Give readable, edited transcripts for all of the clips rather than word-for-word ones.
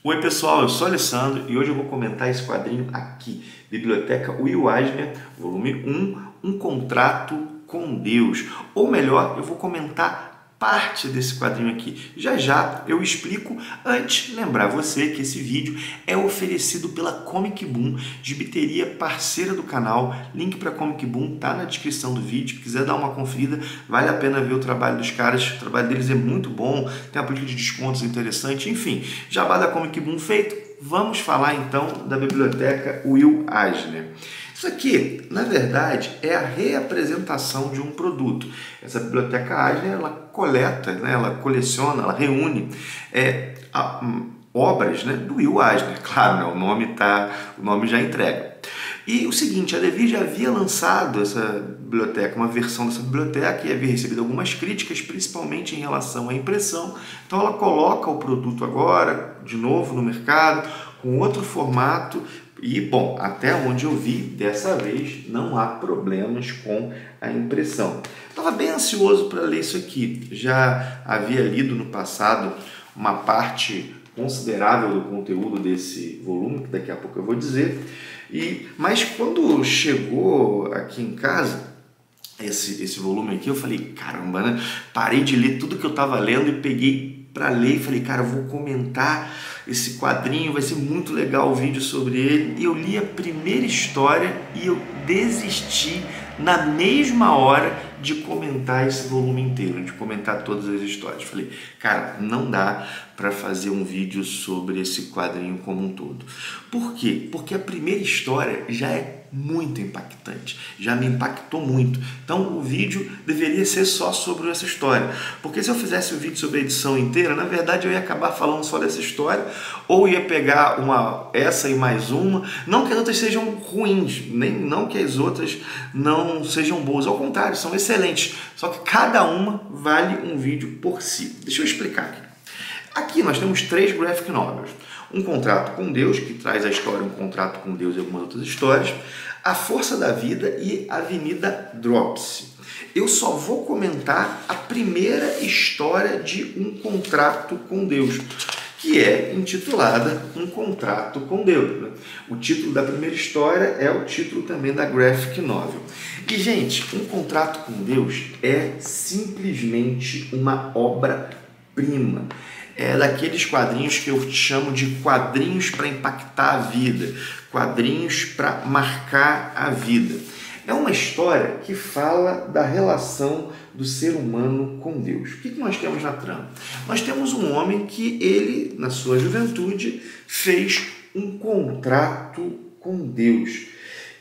Oi pessoal, eu sou Alessandro e hoje eu vou comentar esse quadrinho aqui, Biblioteca Will Eisner, volume 1, Um Contrato com Deus. Ou melhor, eu vou comentar parte desse quadrinho aqui. Já já eu explico. Antes, lembrar você que esse vídeo é oferecido pela Comic Boom, gibiteria parceira do canal. Link para Comic Boom tá na descrição do vídeo. Se quiser dar uma conferida, vale a pena ver o trabalho dos caras. O trabalho deles é muito bom, tem uma política de descontos interessante. Enfim, jabá da Comic Boom feito. Vamos falar então da Biblioteca Will Eisner. Isso aqui, na verdade, é a reapresentação de um produto. Essa Biblioteca Eisner, ela coleta, né, ela coleciona, ela reúne obras, né, do Will Eisner. Claro, né, o nome já entrega. E o seguinte, a Devir já havia lançado essa biblioteca, uma versão dessa biblioteca, e havia recebido algumas críticas, principalmente em relação à impressão. Então ela coloca o produto agora, de novo, no mercado, com outro formato. E, bom, até onde eu vi, dessa vez não há problemas com a impressão. Estava bem ansioso para ler isso aqui. Já havia lido no passado uma parte considerável do conteúdo desse volume, que daqui a pouco eu vou dizer. Mas quando chegou aqui em casa, esse volume aqui, eu falei, caramba, né? Parei de ler tudo que eu estava lendo e peguei para ler e falei, cara, eu vou comentar esse quadrinho, vai ser muito legal o vídeo sobre ele. E eu li a primeira história e eu desisti na mesma hora de comentar esse volume inteiro, de comentar todas as histórias. Falei, cara, não dá para fazer um vídeo sobre esse quadrinho como um todo. Por quê? Porque a primeira história já é muito impactante, já me impactou muito. Então o vídeo deveria ser só sobre essa história, porque se eu fizesse o vídeo sobre a edição inteira, na verdade eu ia acabar falando só dessa história, ou ia pegar essa e mais uma, não que as outras sejam ruins, não que as outras não sejam boas, ao contrário, são excelentes, só que cada uma vale um vídeo por si. Deixa eu explicar aqui. Aqui nós temos 3 graphic novels. Um Contrato com Deus, que traz a história Um Contrato com Deus e algumas outras histórias, A Força da Vida e Avenida Dropsy. Eu só vou comentar a primeira história de Um Contrato com Deus, que é intitulada Um Contrato com Deus, né? O título da primeira história é o título também da graphic novel. E, gente, Um Contrato com Deus é simplesmente uma obra-prima. É daqueles quadrinhos que eu chamo de quadrinhos para impactar a vida, quadrinhos para marcar a vida. É uma história que fala da relação do ser humano com Deus. O que nós temos na trama? Nós temos um homem que ele, na sua juventude, fez um contrato com Deus.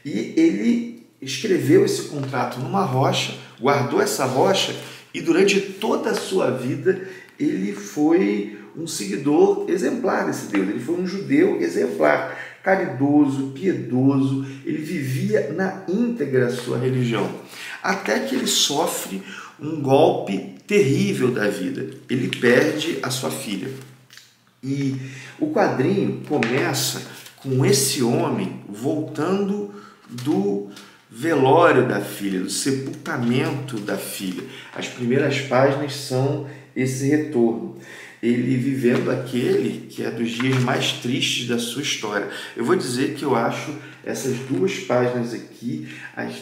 E ele escreveu esse contrato numa rocha, guardou essa rocha e durante toda a sua vida ele foi um seguidor exemplar desse Deus, ele foi um judeu exemplar, caridoso, piedoso, ele vivia na íntegra a sua religião, até que ele sofre um golpe terrível da vida, ele perde a sua filha. E o quadrinho começa com esse homem voltando do velório da filha, do sepultamento da filha. As primeiras páginas são esse retorno, ele vivendo aquele que é dos dias mais tristes da sua história. Eu vou dizer que eu acho essas 2 páginas aqui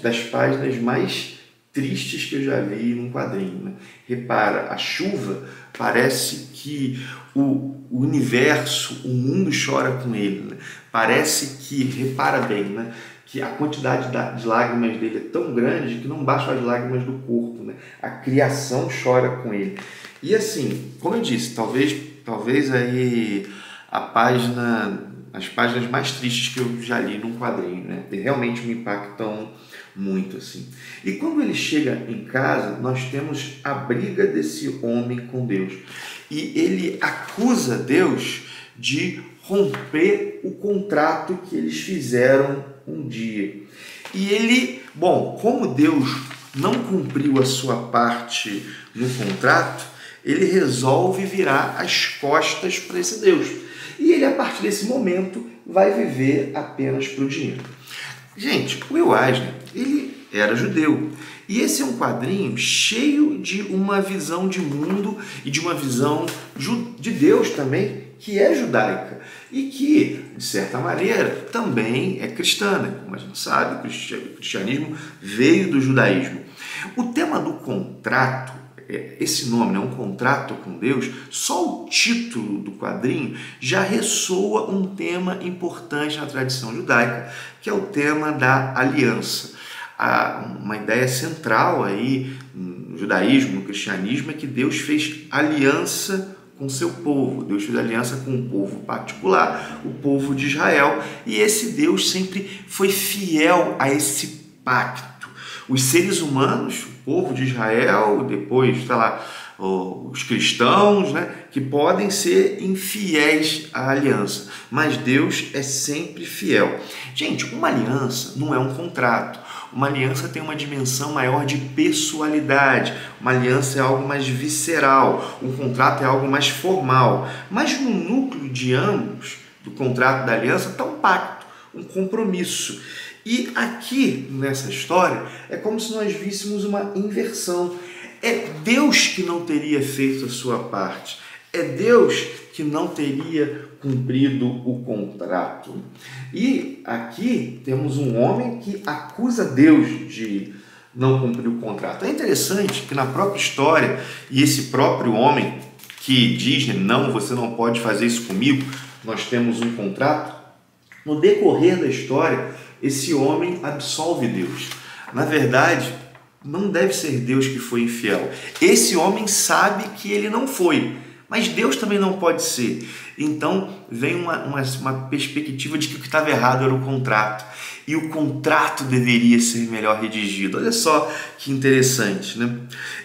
das páginas mais tristes que eu já vi num quadrinho, né? Repara, a chuva parece que o universo, o mundo chora com ele, né? Parece que, repara bem, né, que a quantidade de lágrimas dele é tão grande que não bastam as lágrimas do corpo, né? A criação chora com ele. E assim, como eu disse, talvez aí as páginas mais tristes que eu já li num quadrinho, né? Realmente me impactam muito, assim. E quando ele chega em casa, nós temos a briga desse homem com Deus. E ele acusa Deus de romper o contrato que eles fizeram um dia. E ele, bom, como Deus não cumpriu a sua parte no contrato, ele resolve virar as costas para esse Deus. E ele, a partir desse momento, vai viver apenas para o dinheiro. Gente, o Will Eisner, ele era judeu. E esse é um quadrinho cheio de uma visão de mundo e de uma visão de Deus também que é judaica e que, de certa maneira, também é cristã, né? Como a gente sabe, o cristianismo veio do judaísmo. O tema do contrato, esse nome, né, um contrato com Deus, só o título do quadrinho já ressoa um tema importante na tradição judaica, que é o tema da aliança. Uma ideia central aí no judaísmo, no cristianismo, é que Deus fez aliança com seu povo. Deus fez aliança com um povo particular, o povo de Israel, e esse Deus sempre foi fiel a esse pacto. Os seres humanos, o povo de Israel, depois, os cristãos, né, que podem ser infiéis à aliança, mas Deus é sempre fiel. Gente, uma aliança não é um contrato. Uma aliança tem uma dimensão maior de pessoalidade. Uma aliança é algo mais visceral. Um contrato é algo mais formal. Mas no núcleo de ambos, do contrato e da aliança, está um pacto, um compromisso. E aqui, nessa história, é como se nós víssemos uma inversão. É Deus que não teria feito a sua parte. É Deus que não teria cumprido o contrato. E aqui temos um homem que acusa Deus de não cumprir o contrato. É interessante que na própria história, e esse próprio homem que diz, não, você não pode fazer isso comigo, nós temos um contrato, no decorrer da história, esse homem absolve Deus. Na verdade, não deve ser Deus que foi infiel. Esse homem sabe que ele não foi, mas Deus também não pode ser. Então vem uma perspectiva de que o que estava errado era o contrato. E o contrato deveria ser melhor redigido. Olha só que interessante, né?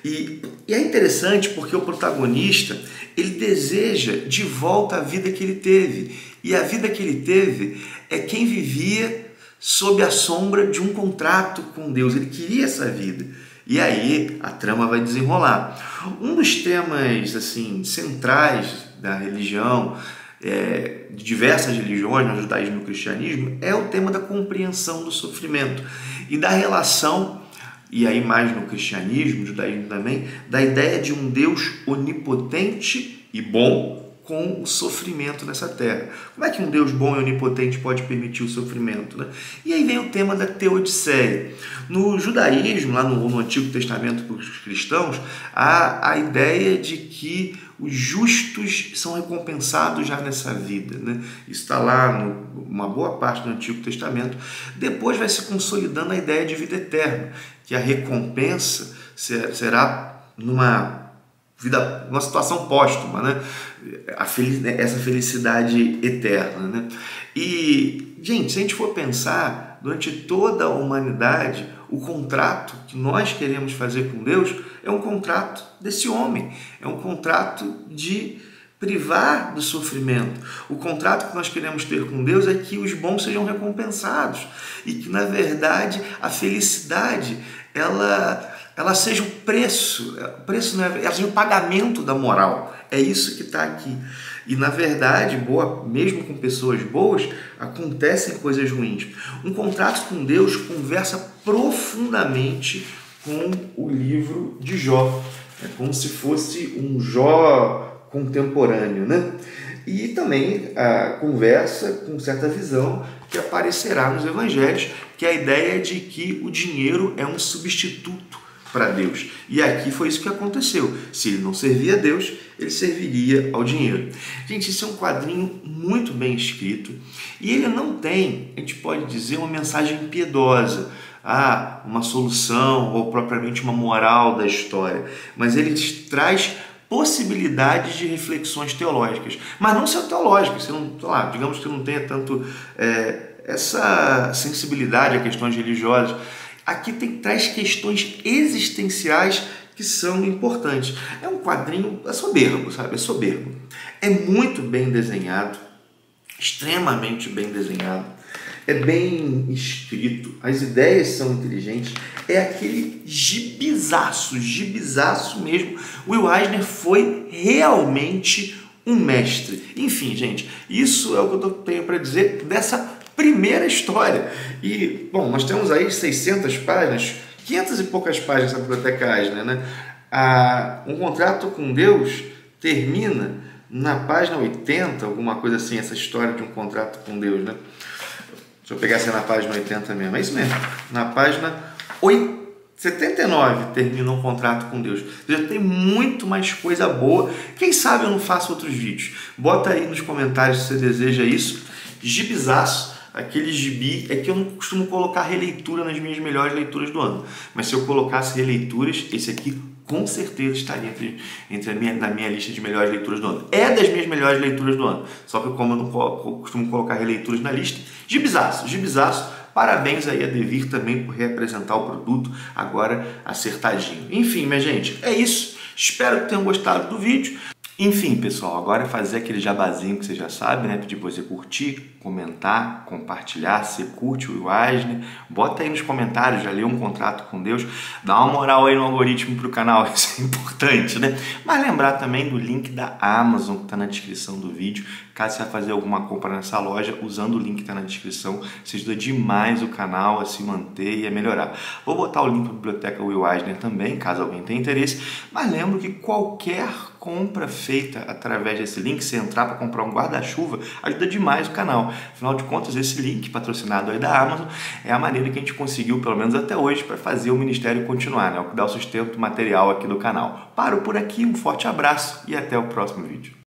E é interessante porque o protagonista, ele deseja de volta a vida que ele teve. E a vida que ele teve é quem vivia sob a sombra de um contrato com Deus. Ele queria essa vida. E aí a trama vai desenrolar. Um dos temas assim centrais da religião, de diversas religiões, no judaísmo e no cristianismo, é o tema da compreensão do sofrimento e da relação, e aí mais no cristianismo, no judaísmo também, da ideia de um Deus onipotente e bom com o sofrimento nessa terra. Como é que um Deus bom e onipotente pode permitir o sofrimento, né? E aí vem o tema da teodiceia. No judaísmo, lá no Antigo Testamento para os cristãos, há a ideia de que os justos são recompensados já nessa vida, né? Isso está lá numa boa parte do Antigo Testamento. Depois vai se consolidando a ideia de vida eterna, que a recompensa será numa situação póstuma, né? Essa felicidade eterna, né? E, gente, se a gente for pensar, durante toda a humanidade, o contrato que nós queremos fazer com Deus é um contrato desse homem, é um contrato de privar do sofrimento. O contrato que nós queremos ter com Deus é que os bons sejam recompensados e que, na verdade, a felicidade, ela seja o preço não é, ela seja o pagamento da moral. É isso que está aqui. E, na verdade, mesmo com pessoas boas, acontecem coisas ruins. Um contrato com Deus conversa profundamente com o livro de Jó. É como se fosse um Jó contemporâneo, né? E também conversa com certa visão que aparecerá nos evangelhos, que é a ideia de que o dinheiro é um substituto para Deus. E aqui foi isso que aconteceu. Se ele não servia a Deus, ele serviria ao dinheiro. Gente, isso é um quadrinho muito bem escrito e ele não tem, a gente pode dizer, uma mensagem piedosa, uma solução ou propriamente uma moral da história, mas ele traz possibilidades de reflexões teológicas, mas não são teológicas, você não, digamos que não tenha tanto essa sensibilidade a questões religiosas. Aqui traz questões existenciais que são importantes. É um quadrinho soberbo, sabe? É soberbo. É muito bem desenhado, extremamente bem desenhado. É bem escrito, as ideias são inteligentes. É aquele gibizaço mesmo. Will Eisner foi realmente um mestre. Enfim, gente, isso é o que eu tenho para dizer dessa primeira história. E, bom, nós temos aí 600 páginas, 500 e poucas páginas da biblioteca Eisner, né? Um contrato com Deus termina na página 80, alguma coisa assim, essa história de um contrato com Deus, né? Deixa eu pegar se é na página 80 mesmo. É isso mesmo. Na página 79 termina um contrato com Deus. Já tem muito mais coisa boa. Quem sabe eu não faço outros vídeos. Bota aí nos comentários se você deseja isso. Gibizaço. Aquele gibi é que eu não costumo colocar releitura nas minhas melhores leituras do ano. Mas se eu colocasse releituras, esse aqui com certeza estaria na minha lista de melhores leituras do ano. É das minhas melhores leituras do ano. Só que como eu não costumo colocar releituras na lista, gibizaço, gibizaço. Parabéns aí a Devir também por reapresentar o produto agora acertadinho. Enfim, minha gente, é isso. Espero que tenham gostado do vídeo. Enfim, pessoal, agora é fazer aquele jabazinho que você já sabe, né? Pedir para você curtir, comentar, compartilhar. Se curte o Weisner, bota aí nos comentários, já leu um contrato com Deus, dá uma moral aí no algoritmo pro canal, isso é importante, né? Mas lembrar também do link da Amazon que está na descrição do vídeo, caso você vai fazer alguma compra nessa loja, usando o link que está na descrição, você ajuda demais o canal a se manter e a melhorar. Vou botar o link da Biblioteca Will Weisner também, caso alguém tenha interesse, mas lembro que qualquer compra feita através desse link, se entrar para comprar um guarda-chuva, ajuda demais o canal. Afinal de contas, esse link patrocinado aí da Amazon é a maneira que a gente conseguiu, pelo menos até hoje, para fazer o ministério continuar, né? O que dá o sustento material aqui do canal. Paro por aqui, um forte abraço e até o próximo vídeo.